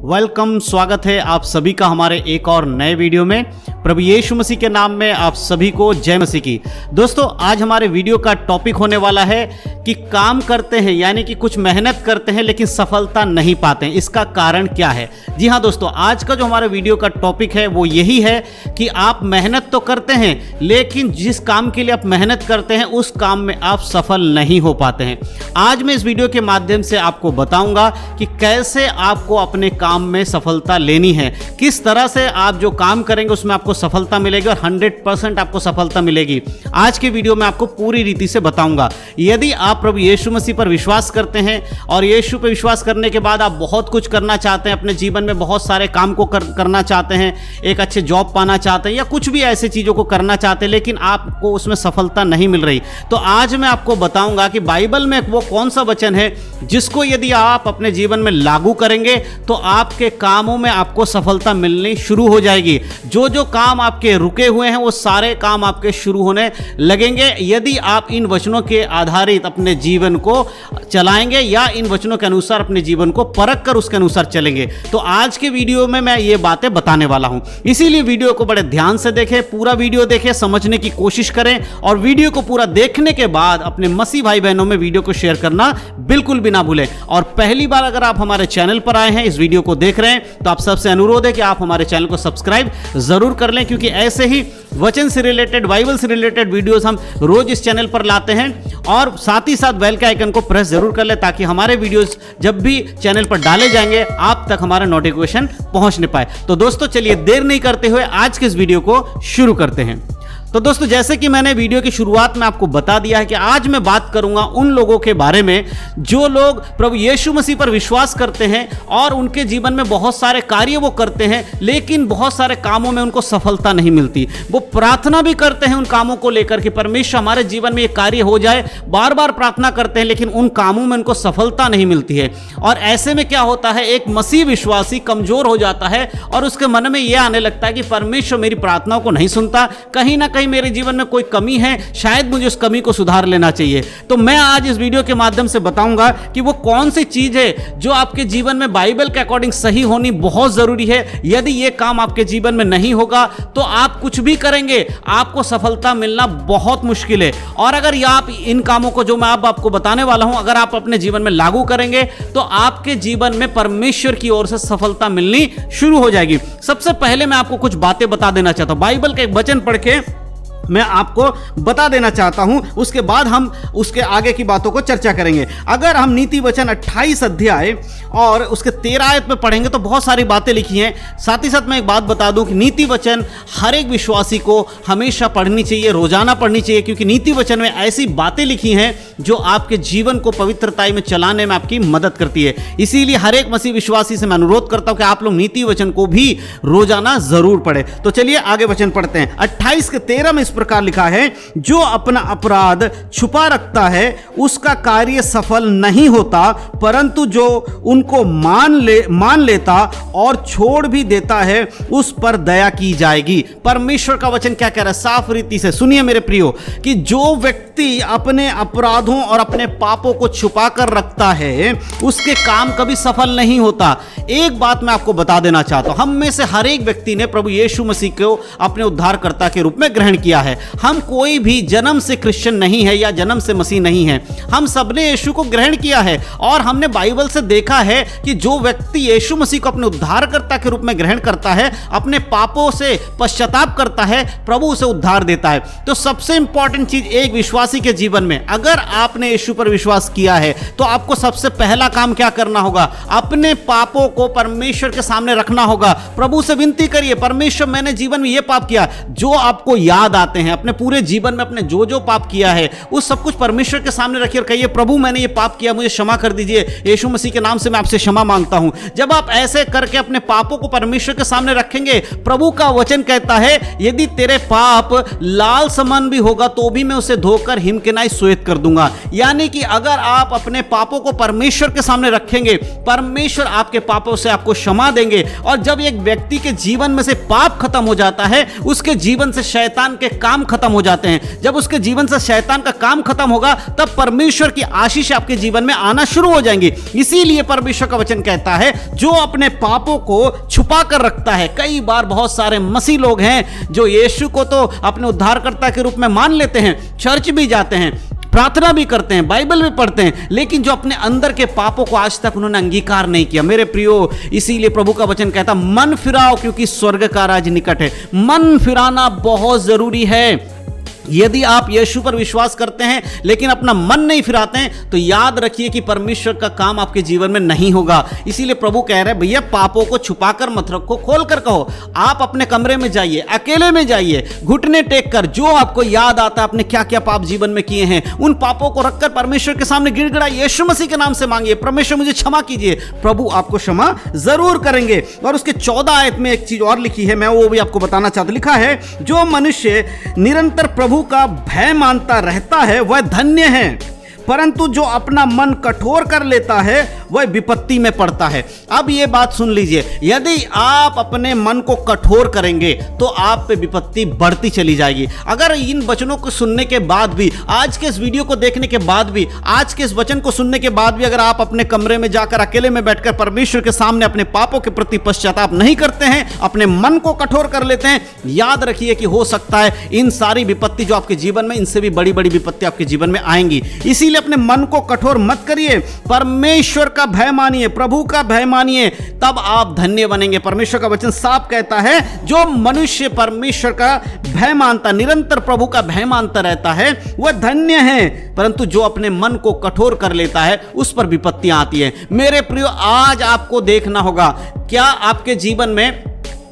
Welcome, स्वागत है आप सभी का हमारे एक और नए वीडियो में। प्रभु यीशु मसीह के नाम में आप सभी को जय मसीह की। दोस्तों, आज हमारे वीडियो का टॉपिक होने वाला है कि काम करते हैं यानी कि कुछ मेहनत करते हैं लेकिन सफलता नहीं पाते हैं, इसका कारण क्या है। जी हाँ दोस्तों, आज का जो हमारे वीडियो का टॉपिक है वो यही है कि आप मेहनत तो करते हैं लेकिन जिस काम के लिए आप मेहनत करते हैं उस काम में आप सफल नहीं हो पाते हैं। आज मैं इस वीडियो के माध्यम से आपको बताऊंगा कि कैसे आपको अपने काम में सफलता लेनी है, किस तरह से आप जो काम करेंगे उसमें आपको सफलता मिलेगी और 100% आपको सफलता मिलेगी। आज के वीडियो में आपको पूरी रीति से बताऊंगा। यदि आप प्रभु यीशु मसीह पर विश्वास करते हैं और यीशु पर विश्वास करने के बाद आप बहुत कुछ करना चाहते हैं, अपने जीवन में बहुत सारे काम को करना चाहते हैं, एक अच्छे जॉब पाना चाहते हैं या कुछ भी ऐसे चीज़ों को करना चाहते हैं लेकिन आपको उसमें सफलता नहीं मिल रही, तो आज मैं आपको बताऊंगा कि बाइबल में वो कौन सा वचन है जिसको यदि आप अपने जीवन में लागू करेंगे तो आपके कामों में आपको सफलता मिलनी शुरू हो जाएगी। जो जो काम आपके रुके हुए हैं वो सारे काम आपके शुरू होने लगेंगे यदि आप इन वचनों के आधारित अपने जीवन को चलाएंगे या इन वचनों के अनुसार अपने जीवन को परख कर उसके अनुसार चलेंगे। तो आज के वीडियो में मैं ये बातें बताने वाला हूं, इसीलिए वीडियो को बड़े ध्यान से देखें, पूरा वीडियो देखें, समझने की कोशिश करें और वीडियो को पूरा देखने के बाद अपने मसीह भाई बहनों में वीडियो को शेयर करना बिल्कुल भी ना भूलें। और पहली बार अगर आप हमारे चैनल पर आए हैं, इस वीडियो को देख रहे हैं, तो आप सबसे अनुरोध है कि आप हमारे चैनल को सब्सक्राइब जरूर कर लें, क्योंकि ऐसे ही वचन से रिलेटेड, बाइबल से रिलेटेड वीडियोस हम रोज इस चैनल पर लाते हैं। और साथ ही साथ बेल के आइकन को प्रेस जरूर कर ले ताकि हमारे वीडियोस जब भी चैनल पर डाले जाएंगे आप तक हमारा नोटिफिकेशन पहुंचने पाए। तो दोस्तों चलिए देर नहीं करते हुए आज के इस वीडियो को शुरू करते हैं। तो दोस्तों, जैसे कि मैंने वीडियो की शुरुआत में आपको बता दिया है कि आज मैं बात करूंगा उन लोगों के बारे में जो लोग प्रभु यीशु मसीह पर विश्वास करते हैं और उनके जीवन में बहुत सारे कार्य वो करते हैं लेकिन बहुत सारे कामों में उनको सफलता नहीं मिलती। वो प्रार्थना भी करते हैं उन कामों को लेकर कि परमेश्वर हमारे जीवन में ये कार्य हो जाए, बार बार प्रार्थना करते हैं लेकिन उन कामों में उनको सफलता नहीं मिलती है। और ऐसे में क्या होता है, एक मसीह विश्वासी कमजोर हो जाता है और उसके मन में यह आने लगता है कि परमेश्वर मेरी प्रार्थनाओं को नहीं सुनता, कहीं ना मेरे जीवन में कोई कमी है, शायद मुझे उस कमी को सुधार लेना चाहिए। तो मैं आज इस वीडियो के माध्यम से बताऊंगा कि वो कौन सी चीज है जो आपके जीवन में बाइबल के अकॉर्डिंग सही होनी बहुत जरूरी है। यदि ये काम आपके जीवन में नहीं होगा तो आप कुछ भी करेंगे, आपको सफलता मिलना बहुत मुश्किल है। और अगर आप इन कामों को जो मैं अब आपको बताने वाला हूं अगर आप अपने जीवन में लागू करेंगे तो आपके जीवन में परमेश्वर की ओर से सफलता मिलनी शुरू हो जाएगी। सबसे पहले मैं आपको कुछ बातें बता देना चाहता हूं, बाइबल का एक वचन पढ़ के मैं आपको बता देना चाहता हूं, उसके बाद हम उसके आगे की बातों को चर्चा करेंगे। अगर हम नीति वचन 28 अध्याय और उसके 13 आयत में पढ़ेंगे तो बहुत सारी बातें लिखी हैं। साथ ही साथ मैं एक बात बता दूं कि नीति वचन हर एक विश्वासी को हमेशा पढ़नी चाहिए, रोजाना पढ़नी चाहिए, क्योंकि नीति वचन में ऐसी बातें लिखी हैं जो आपके जीवन को पवित्रताई में चलाने में आपकी मदद करती है। इसीलिए हर एक मसीह विश्वासी से मैं अनुरोध करता हूं कि आप लोग नीति वचन को भी रोजाना जरूर पढ़े। तो चलिए आगे वचन पढ़ते हैं। 28 के 13 में प्रकार लिखा है, जो अपना अपराध छुपा रखता है उसका कार्य सफल नहीं होता, परंतु जो उनको मान लेता और छोड़ भी देता है उस पर दया की जाएगी। परमेश्वर का वचन क्या कह रहा है, साफ रीति से सुनिए मेरे प्रियो, कि जो व्यक्ति अपने अपराधों और अपने पापों को छुपा कर रखता है उसके काम कभी सफल नहीं होता। एक बात मैं आपको बता देना चाहता हूं, हम में से हर एक व्यक्ति ने प्रभु यीशु मसीह को अपने उद्धारकर्ता के रूप में ग्रहण किया है। हम कोई भी जन्म से क्रिश्चियन नहीं है या जन्म से मसीह नहीं है, हम सबने यीशु को ग्रहण किया है। और हमने बाइबल से देखा है कि जो व्यक्ति यीशु मसीह को अपने उद्धारकर्ता के रूप में ग्रहण करता है, अपने पापों से पश्चाताप करता है, प्रभु उसे उद्धार देता है। तो सबसे इंपॉर्टेंट चीज एक विश्वासी के जीवन में, अगर आपने यीशु पर विश्वास किया है तो आपको सबसे पहला काम क्या करना होगा, अपने पापों को परमेश्वर के सामने रखना होगा। प्रभु से विनती करिए, परमेश्वर मैंने जीवन में यह पाप किया, जो आपको याद आते हैं अपने पूरे जीवन में अपने जो जो पाप किया है उस सब कुछ परमेश्वर के सामने रखिए और कहिए, प्रभु मैंने ये पाप किया, मुझे क्षमा कर दीजिए, यीशु मसीह के नाम से मैं आपसे क्षमा मांगता हूं। जब आप ऐसे करके अपने पापों को परमेश्वर के सामने रखेंगे, प्रभु का वचन कहता है, यदि तेरे पाप लाल समान भी होगा तो भी मैं उसे धोकर हिम के नाई श्वेत कर दूंगा। होगा। यानी कि अगर आप अपने पापों को परमेश्वर के सामने रखेंगे, परमेश्वर आपके पापों से आपको क्षमा देंगे। और जब एक व्यक्ति के जीवन में से पाप खत्म हो जाता है, उसके जीवन से शैतान के काम खत्म हो जाते हैं। जब उसके जीवन से शैतान का काम खत्म होगा, तब परमेश्वर की आशीष आपके जीवन में आना शुरू हो जाएंगी। इसीलिए परमेश्वर का वचन कहता है, जो अपने पापों को छुपा कर रखता है। कई बार बहुत सारे मसीह लोग हैं जो यीशु को तो अपने उद्धारकर्ता के रूप में मान लेते हैं, चर्च भी जाते हैं, प्रार्थना भी करते हैं, बाइबल भी पढ़ते हैं, लेकिन जो अपने अंदर के पापों को आज तक उन्होंने अंगीकार नहीं किया। मेरे प्रियो, इसीलिए प्रभु का वचन कहता, मन फिराओ क्योंकि स्वर्ग का राज निकट है। मन फिराना बहुत जरूरी है। यदि आप यीशु पर विश्वास करते हैं लेकिन अपना मन नहीं फिराते हैं, तो याद रखिए कि परमेश्वर का काम आपके जीवन में नहीं होगा। इसीलिए प्रभु कह रहे हैं, भैया पापों को छुपाकर मत रखो, खोल कर कहो। आप अपने कमरे में जाइए, अकेले में जाइए, घुटने टेक कर, जो आपको याद आता है आपने क्या क्या पाप जीवन में किए हैं, उन पापों को रखकर परमेश्वर के सामने गिड़गिड़ाइए, यीशु मसीह के नाम से मांगिए, परमेश्वर मुझे क्षमा कीजिए। प्रभु आपको क्षमा जरूर करेंगे। और उसके 14 आयत में एक चीज और लिखी है, मैं वो भी आपको बताना चाहता। लिखा है, जो मनुष्य निरंतर प्रभु का भय मानता रहता है वह धन्य है, परंतु जो अपना मन कठोर कर लेता है वह विपत्ति में पड़ता है। अब यह बात सुन लीजिए, यदि आप अपने मन को कठोर करेंगे तो आप पे विपत्ति बढ़ती चली जाएगी। अगर इन वचनों को सुनने के बाद भी, आज के इस वीडियो को देखने के बाद भी, आज के इस वचन को सुनने के बाद भी अगर आप अपने कमरे में जाकर अकेले में बैठकर परमेश्वर के सामने अपने पापों के प्रति पश्चाताप नहीं करते हैं, अपने मन को कठोर कर लेते हैं, याद रखिए कि हो सकता है इन सारी विपत्ति जो आपके जीवन में, इनसे भी बड़ी बड़ी विपत्ति आपके जीवन में आएंगी। इसीलिए अपने मन को कठोर मत करिए, परमेश्वर का भय मानिए, प्रभु का भय मानिए, तब आप धन्य बनेंगे। परमेश्वर का वचन साफ कहता है, जो मनुष्य परमेश्वर का भय मानता, निरंतर प्रभु का भय मानता रहता है वह धन्य है, परंतु जो अपने मन को कठोर कर लेता है उस पर विपत्तियां आती है। मेरे प्रियो, आज आपको देखना होगा, क्या आपके जीवन में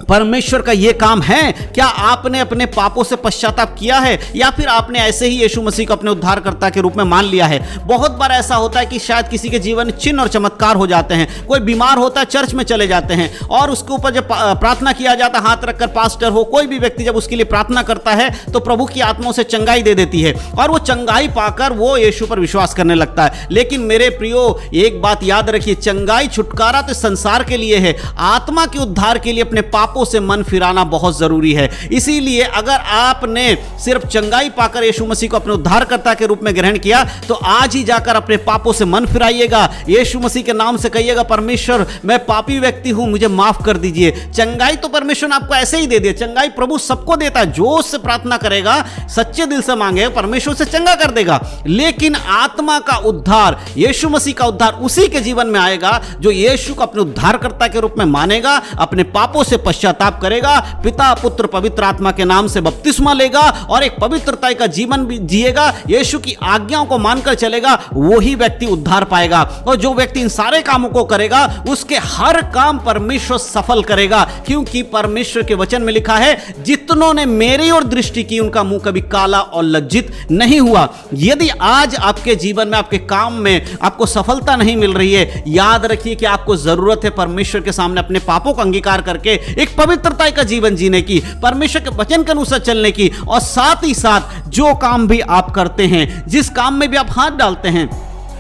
परमेश्वर का यह काम है? क्या आपने अपने पापों से पश्चाताप किया है, या फिर आपने ऐसे ही यीशु मसीह को अपने उद्धारकर्ता के रूप में मान लिया है? बहुत बार ऐसा होता है कि शायद किसी के जीवन में चिन्ह और चमत्कार हो जाते हैं। कोई बीमार होता है, चर्च में चले जाते हैं और उसके ऊपर जब प्रार्थना किया जाता है, हाथ रखकर, पास्टर हो कोई भी व्यक्ति जब उसके लिए प्रार्थना करता है तो प्रभु की आत्मा उसे चंगाई दे देती है और वो चंगाई पाकर वो यीशु पर विश्वास करने लगता है। लेकिन मेरे प्रियो, एक बात याद रखिए, चंगाई छुटकारा तो संसार के लिए है, आत्मा के उद्धार के लिए अपने पापों से मन फिराना बहुत जरूरी है। इसीलिए अगर आपने सिर्फ चंगाई पाकर यीशु मसीह को अपने उद्धारकर्ता के रूप में ग्रहण किया, तो आज ही जाकर अपने पापों से मन फिराइएगा, यीशु मसीह के नाम से कहिएगा, परमेश्वर मैं पापी व्यक्ति हूं, मुझे माफ कर दीजिए। चंगाई तो परमेश्वर ने आपको ऐसे ही दे दिया, चंगाई प्रभु सबको देता है, जो उससे प्रार्थना करेगा, सच्चे दिल से मांगे, परमेश्वर से चंगा कर देगा। लेकिन आत्मा का उद्धार, यीशु मसीह का उद्धार उसी के जीवन में आएगा जो यीशु को अपने उद्धारकर्ता के रूप में मानेगा, अपने पापों से पश्चाताप करेगा, पिता पुत्र पवित्र आत्मा के नाम से बपतिस्मा लेगा और एक पवित्रता का जीवन भी जिएगा, यीशु की आज्ञाओं को मानकर चलेगा, वही व्यक्ति उद्धार पाएगा। और जो व्यक्ति इन सारे कामों को करेगा, उसके हर काम परमेश्वर सफल करेगा, क्योंकि परमेश्वर के वचन में लिखा है, जितनों ने मेरी ओर दृष्टि की उनका मुंह कभी काला और लज्जित नहीं हुआ। यदि आज आपके जीवन में, आपके काम में आपको सफलता नहीं मिल रही है, याद रखिए कि आपको जरूरत है परमेश्वर के सामने अपने पापों का अंगीकार करके एक पवित्रता का जीवन जीने की, परमेश्वर के वचन के अनुसार चलने की। और साथ ही साथ जो काम भी आप करते हैं, जिस काम में भी आप हाथ डालते हैं,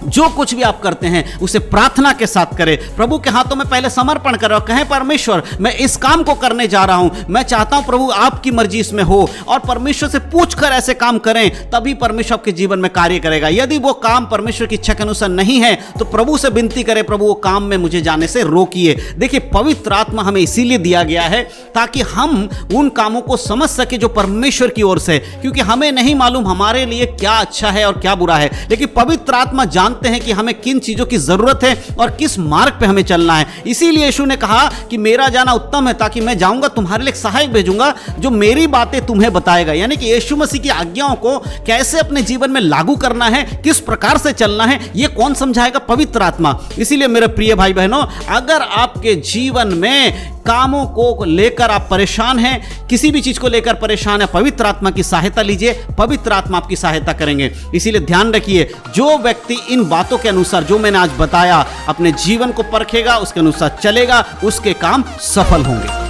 जो कुछ भी आप करते हैं, उसे प्रार्थना के साथ करें, प्रभु के हाथों में पहले समर्पण करें और कहें, परमेश्वर मैं इस काम को करने जा रहा हूं, मैं चाहता हूं प्रभु आपकी मर्जी इसमें हो। और परमेश्वर से पूछकर ऐसे काम करें, तभी परमेश्वर आपके जीवन में कार्य करेगा। यदि वो काम परमेश्वर की इच्छा के अनुसार नहीं है, तो प्रभु से विनती करें, प्रभु वो काम में मुझे जाने से रोकिए। देखिए, पवित्र आत्मा हमें इसीलिए दिया गया है ताकि हम उन कामों को समझ सके जो परमेश्वर की ओर से, क्योंकि हमें नहीं मालूम हमारे लिए क्या अच्छा है और क्या बुरा है, लेकिन पवित्र आत्मा जानते हैं कि हमें किन चीजों की जरूरत है और किस मार्ग पे हमें चलना है। इसीलिए यीशु ने कहा कि मेरा जाना उत्तम है, ताकि मैं जाऊंगा, तुम्हारे लिए एक सहायक भेजूंगा जो मेरी बातें तुम्हें बताएगा। यानी कि यीशु मसीह की आज्ञाओं को कैसे अपने जीवन में लागू करना है, किस प्रकार से चलना है, यह कौन समझाएगा? पवित्र आत्मा। इसीलिए मेरे प्रिय भाई बहनों, अगर आपके जीवन में कामों को लेकर आप परेशान हैं, किसी भी चीज को लेकर परेशान है, पवित्र आत्मा की सहायता लीजिए, पवित्र आत्मा आपकी सहायता करेंगे। इसीलिए ध्यान रखिए, जो व्यक्ति इन बातों के अनुसार जो मैंने आज बताया अपने जीवन को परखेगा, उसके अनुसार चलेगा, उसके काम सफल होंगे।